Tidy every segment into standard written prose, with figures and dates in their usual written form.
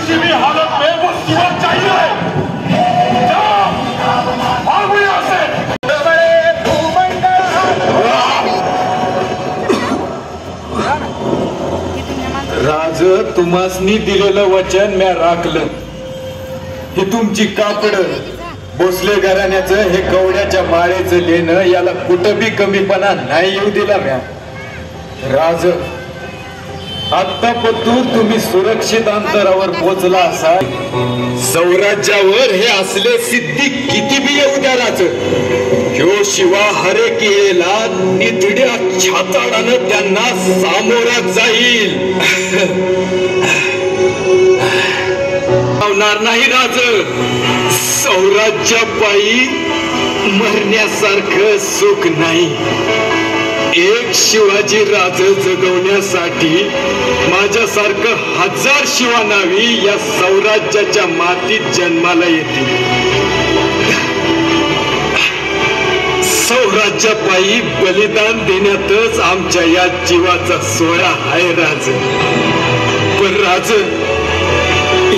किसी भी हालत में वो सूरज चाहिए। जाओ, भागो यहाँ से। राज तुम्हासनी दिलेलं वचन म्या राखलं। ही तुमची कापड भोसले घराण्याचं हे कवड्याच्या माळेचं लेणं याला कुठं बी कमीपणा नाही येऊ दिला म्या। राज आत्तापर्यंत तुम्ही सुरक्षित अंतरावर पोहोचला असाल, सौराज्यावर हे असले सिद्धी किती बी येऊ द्या राज, ह्यो शिवा हरे केला निधड्या छाताडानं त्यांना सामोरा जाईल। होणार नाही राज, सौराज्यापायी मरण्यासारखं सुख नाही। एक शिवाजी राज जगवण्यासाठी माझ्यासारखं हजार शिवानावी या सौराज्याच्या मातीत जन्माला येतील। सौराज्यापायी बलिदान देण्यातच आमच्या या जीवाचा सोहळा आहे राज। पण राज,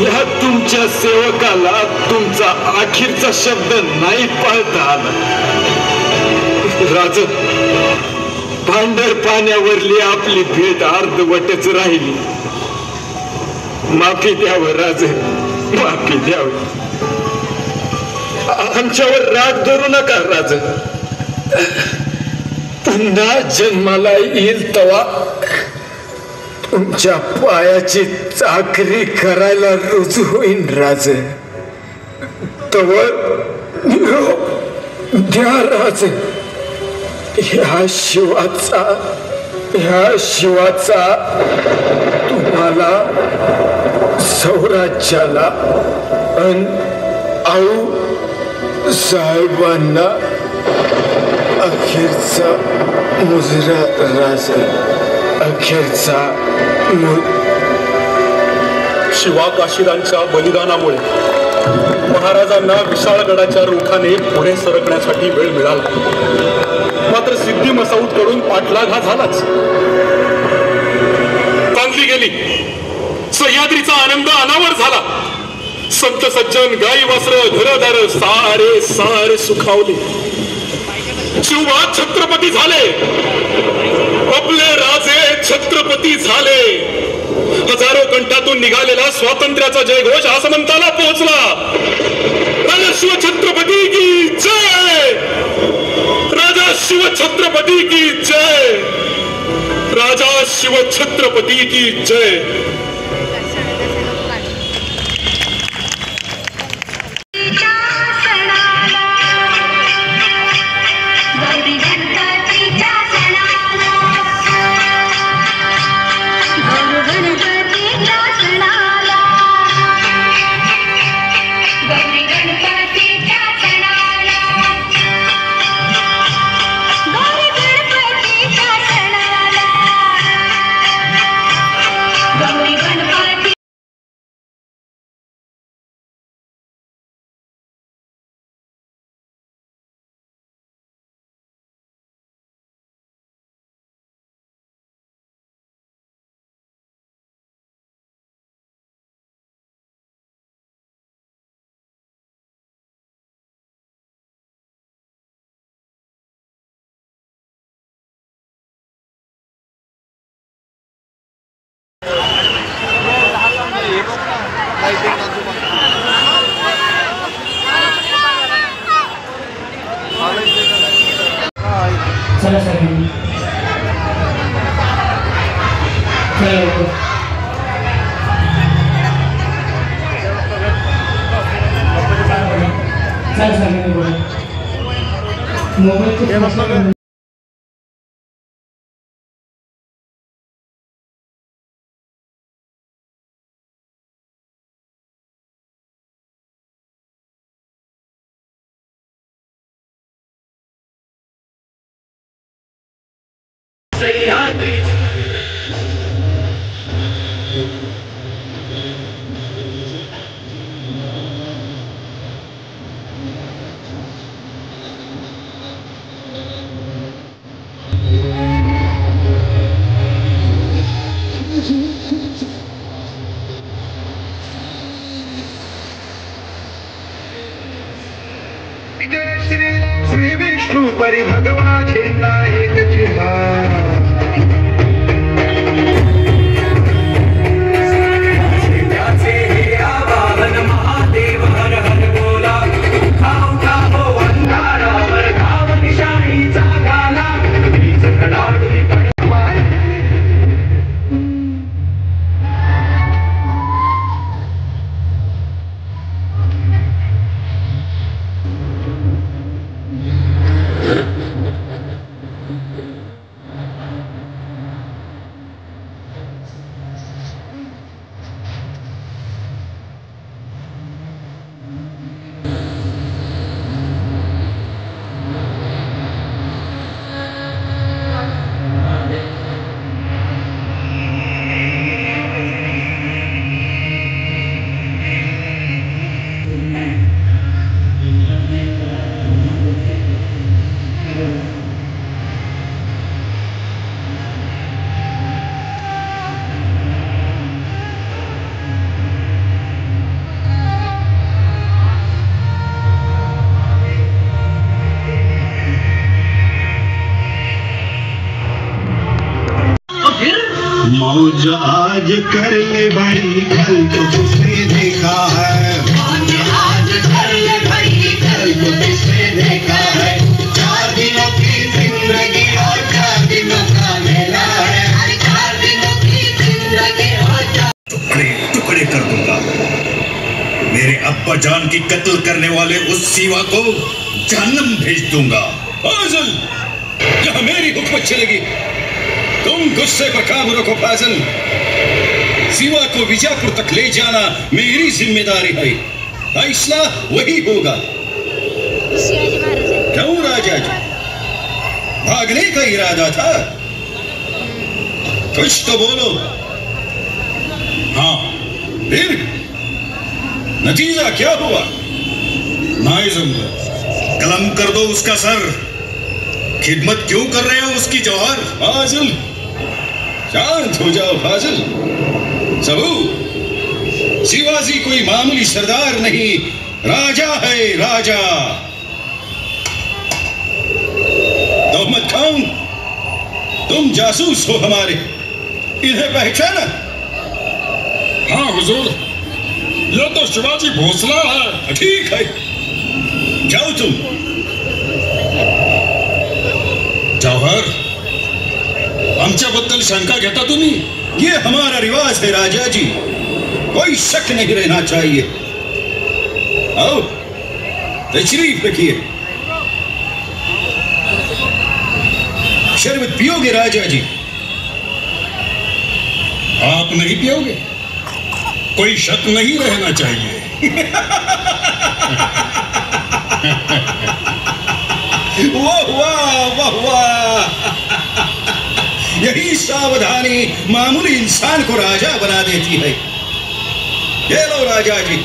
या तुमच्या सेवकाला तुमचा अखेरचा शब्द नाही पाळता आला। राज, भांडर पाण्यावरली आपली भेट अर्धवटच राहिली। माफी द्यावं राज, माफी द्यावं। आमच्यावर राग धरू नका राज। पुन्हा जन्माला येईल तवा तुमच्या पायाची चाकरी करायला रुजू होईन राज। तवर द्या राज, ह्या शिवाचा तुम्हाला, सौराज्याला अन आऊ साहेबांना अखेरचा मुजरा राज, अखेरचा शिवा काशीरांच्या बलिदानामुळे महाराजांना विशाळगडाच्या रोखाने पुढे सरकण्यासाठी वेळ मिळाला। मात्र सिद्धी मसाऊद कडून पाठलाग हा झालाच। चांगली गेली, सह्याद्रीचा आनंद अनावर झाला। संत सज्जन गाई वासर घरदार सारे सारे सुखावले। शिवबा छत्रपती झाले, आपले राजे छत्रपती झाले। हजारो कंठातून निघालेला स्वातंत्र्याचा जयघोष आसमंताला पोहोचला। राजा शिव छत्रपती की जय, राजा शिव छत्रपती की जय, राजा शिव छत्रपती की जय। चला सर, मोबाईल हरि भगवा झेंडा एक चिन्हा मौज आज कर ले भाई, कल तो किसने देखा है। मौज आज कर ले भाई, कल तो किसने देखा है। 4 दिनों की जिंदगी और 4 दिनों का मेला है। 4 दिनों की जिंदगी और टुकड़े टुकड़े कर दूंगा। मेरे अब्बा जान की कत्ल करने वाले उस सीवा को जहन्नम भेज दूंगा। फाजिल, यह मेरी हुकूमत चलेगी। तुम गुस्से पर काबू रखो फाजिल। सीवा को विजयपुर तक ले जाना मेरी जिम्मेदारी है। फैसला वही होगा। क्यों राजा जी, भागने का इरादा था? कुछ तो बोलो। हाँ, फिर नतीजा क्या हुआ? नाइज़म कलम कर दो उसका सर। खिदमत क्यों कर रहे हो उसकी जौहर? फाजिल, शांत हो जाओ फाजिल। सबू, शिवाजी कोई मामूली सरदार नहीं, राजा है राजा। तोहमत खान, तुम जासूस हो हमारे, इन्हें पहचाना? हाँ हुजूर, ये तो शिवाजी भोसला है। ठीक है, जाओ तुम। जौहर, आमच्याबद्दल शंका घेता तुम्ही? ये हमारा रिवाज है राजा जी, कोई शक नहीं रहना चाहिए। आओ, तशरीफ रखिए। शरबत पियोगे राजा जी? आप नहीं पियोगे? कोई शक नहीं रहना चाहिए। वाह वाह वाह वाह, यही सावधानी मामूली इंसान को राजा बना देती है। ये लो राजा जी,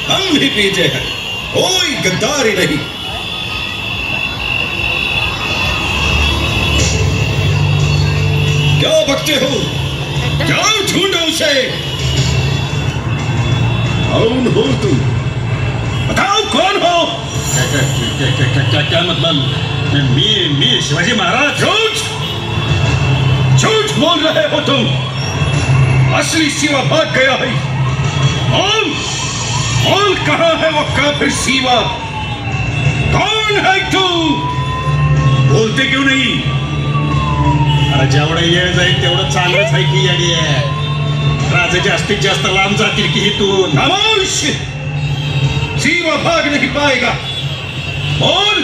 हम भी पीते हैं, कोई गद्दारी नहीं। क्या बकते हो? जाओ ढूंढो उसे। कौन हो तुम? बताओ कौन हो? क्या मतलब? मी शिवाजी महाराज। झूठ झूठ बोल रहे हो तुम। असली सीवा भाग गया है। कौन कहाँ है वो काफिर सीवा? कौन है तू? बोलते क्यों नहीं? अरे जेवढं येळ जाईल तेवढं चांगलंच आहे की याडी आहे। राजे जास्तीत जास्त लांब जातील की इथून। खामोश! सीवा भाग नहीं पाएगा। बोल,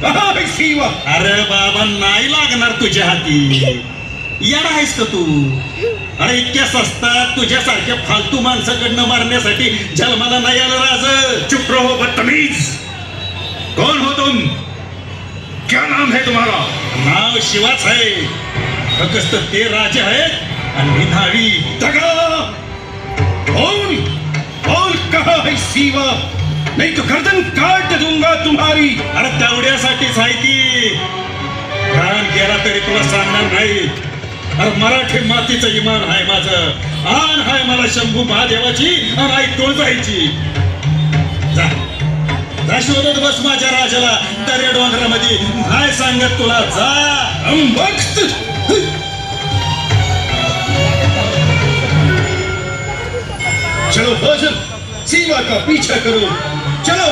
कहाँ है सीवा? अरे बाबा, नाही लागणार तुझ्या हाती। येणार आहेस का तू? अरे इतक्या स्वस्तात तुझ्यासारख्या फालतू माणसाकडनं मारण्यासाठी जन्माला नाही आलं राज। चुप रहो बदतमीज। कौन हो तुम? क्या नाम है तुम्हारा? नाव शिवाच आहे, फक्त ते राजे आहेत आणि मी न्हावी। दगा! बोल बोल, कहाँ है सीवा? नहीं तो गर्दन काट दूंगा तुम्हारी। अरे तेवढ्यासाठीच आहे की प्राण गेला तरी तुला सांगणार नाही। अरे मराठी मातीचं इमान आहे माझं, आण आहे मला शंभू महादेवाची आणि आई तुळजाईची। जा शोधत बस माझ्या राजाला दर्या डोंगरामध्ये काय सांगत तुला जा अंबक्त चलो भोजन सीमा का पीछा करो चलो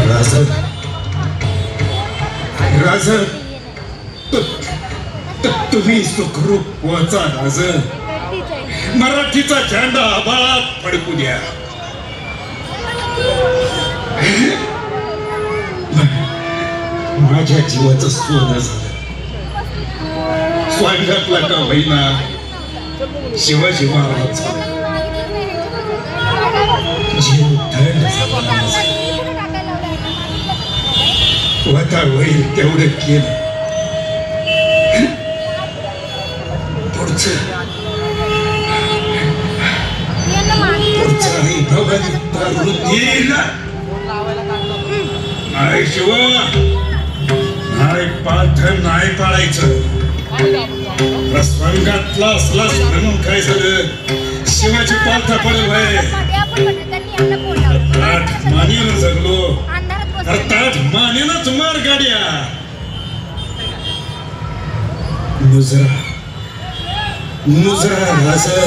राजन राजन तुम्ही सुखरूप पोहोचा राजन मराठीचा झेंडा आभाळात फडकू द्या माझ्या जीवाचं सोनं झालं स्वांगातला का होईना शिवाजी महाराज जीव थंड झाला वताळ होईल तेवढं केलं पुढचं आणि दोघांनी तारून येईल नाही शिवा नाही पाठ नाही पाळायचं रसवंगातला असलाच म्हणून काय झालं शिवाची पालथा पडेल भाई ताठ मानेनं जगलो ताठ मानेनच मार गाड्या मुजरा मुजरा राजा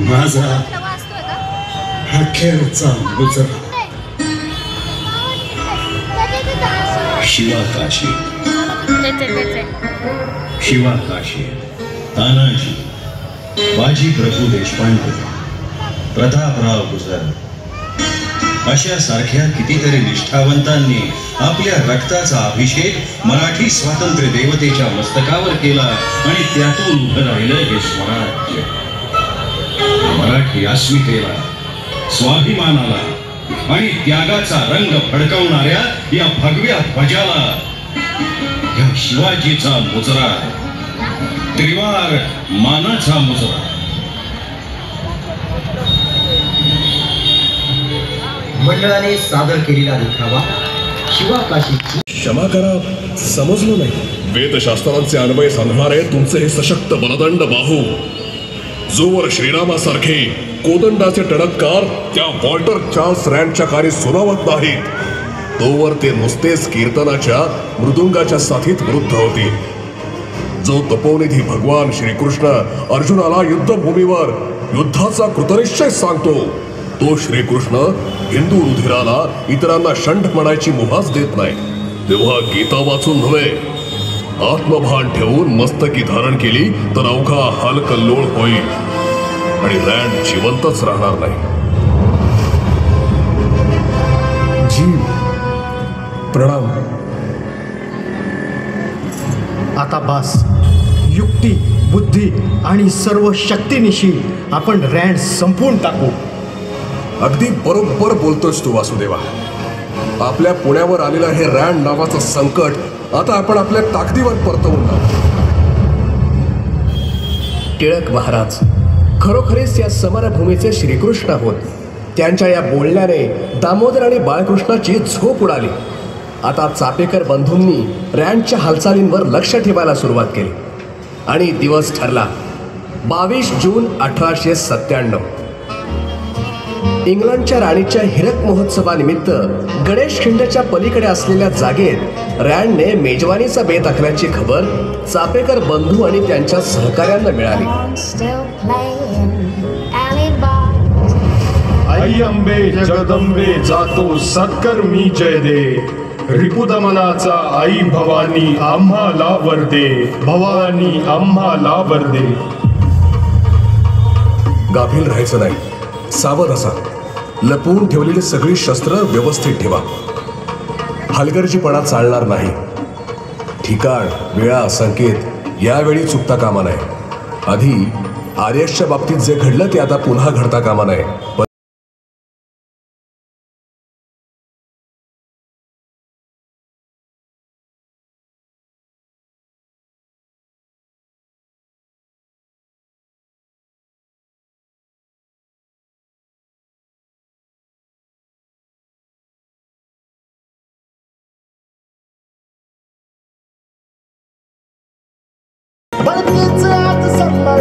माझा अखेरचा मुजरा शिवा काशी शिवा काशी तानाजी बाजी प्रभू देशपांडे प्रतापराव गुजर अशा सारख्या कितीतरी निष्ठावंतांनी आपल्या रक्ताचा अभिषेक मराठी स्वातंत्र्य देवतेच्या मस्तकावर केला आणि त्यातून उभं राहिलं हे स्वराज्य मराठी अस्मितेला स्वाभिमानाला आणि त्यागाचा रंग फडकवणाऱ्या या भगव्या ध्वजाला या शिवाजीचा मुजरा त्रिवार मानाचा मुजरा मंडळाने सादर केलेला देखावा शिवा काशीची क्षमा करा समजलो नाही वेदशास्त्रांचे अन्वय साधणारे तुमचे हे सशक्त बलदंड बाहू जोवर श्रीरामासारखे कोदंडाचे टणककार त्या वॉल्टर चार्ल्स रँडच्या कार्य सुनावत नाहीत तोवर ते नुसतेच कीर्तनाच्या मृदुंगाच्या साथीत वृद्ध होतील जो तपोनिधी भगवान श्रीकृष्ण अर्जुनाला युद्धभूमीवर युद्धाचा कृतनिश्चय सांगतो तो श्रीकृष्ण हिंदू रुधिराला इतरांना शंठ म्हणायची मुभाच देत नाही तेव्हा गीता वाचून नव्हे आत्मभान ठेवून मस्तकी धारण केली तर अवघा हलकल्लोळ होईल आणि रँड जिवंतच राहणार नाही जीव प्रणाम आता बास युक्ती बुद्धी आणि सर्व शक्तीनिशी आपण रँड संपवून टाकू अगदी बरोबर बोलतोस तू वासुदेवा आपल्या पुण्यावर आलेलं हे रँड नावाचं संकट आता आपण आपल्या ताकदीवर परतवून टाकू टिळक महाराज खरोखरीच या समरभूमीचे श्रीकृष्ण होत त्यांच्या या बोलण्याने दामोदर आणि बाळकृष्णाची झोप उडाली आता चापेकर बंधूंनी रँडच्या हालचालींवर लक्ष ठेवायला सुरुवात केली आणि दिवस ठरला 22 जून 1897 इंग्लंडच्या राणीच्या हिरक महोत्सवानिमित्त गणेश खिंडच्या पलीकडे असलेल्या जागेत रँडने मेजवानीचा बेत आखल्याची खबर चापेकर बंधू आणि त्यांच्या सहकाऱ्यांना मिळाली आई अंबे जगदंबे जातो सत्कर्मी जय दे रिपुदमनाचा आई भवानी आम्हाला वरदे भवानी आम्हाला वरदे गाफील राहायचं नाही सावध असा लपवून ठेवलेली सगळी शस्त्र व्यवस्थित ठेवा हलगर्जीपणा चालणार नाही ठिकाण वेळा संकेत यावेळी चुकता कामा नये आधी आर्यसच्या बाबतीत जे घडलं ते आता पुन्हा घडता कामा नये बळकीचं आज संभाळ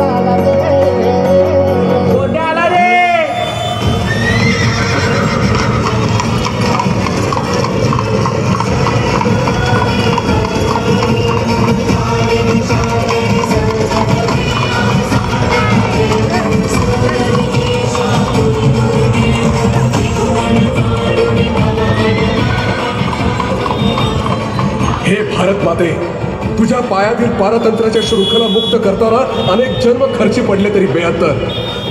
माते, तुझ्या पायातील पारतंत्र्याच्या शृंखला मुक्त करताना अनेक जन्म खर्ची पडले तरी बेअंतर,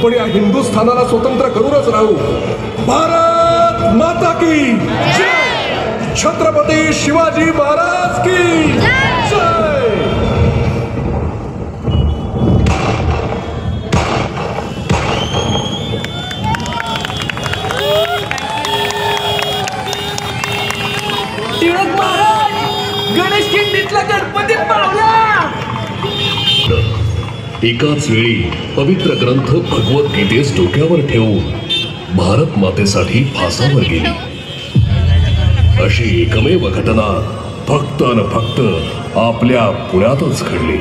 पण या हिंदुस्थानाला स्वतंत्र करूनच राहू. भारत माता की जय. छत्रपती शिवाजी महाराज की जय. टिळक महाराज, गणेश खिंडीतला गणपती पावला. एकाच वेळी पवित्र ग्रंथ भगवद्गीतेस डोक्यावर ठेवून भारत मातेसाठी फासावर गेली. अशी एकमेव घटना फक्त आणि फक्त आपल्या पुण्यातच घडली.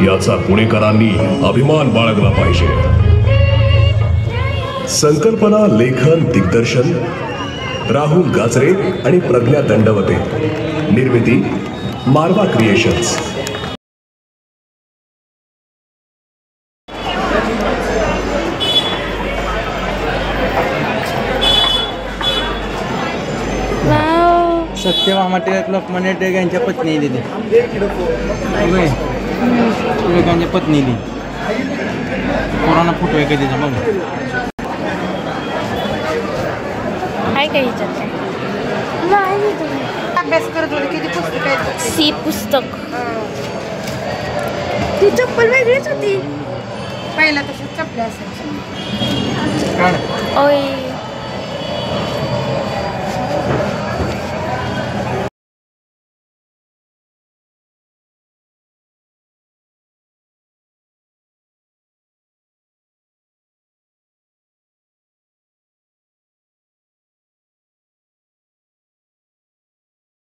याचा पुणेकरांनी अभिमान बाळगला पाहिजे. संकल्पना, लेखन, दिग्दर्शन राहुल गाजरे आणि प्रज्ञा दंडवते. निर्मिती मारवा क्रिएशन्स. सत्यभामा टिळक लोकमान्य टिळक यांच्या पत्नी दिली. टिळकांच्या पत्नी दिली. पुराणा फोटो आहे कधीचा बघ. काय काय अभ्यास करत होते. किती पुस्तक आहेत? सी पुस्तक. ती चप्पल वेगळीच होती पहिला, तशीच चप्पल असायची. काढ. ओय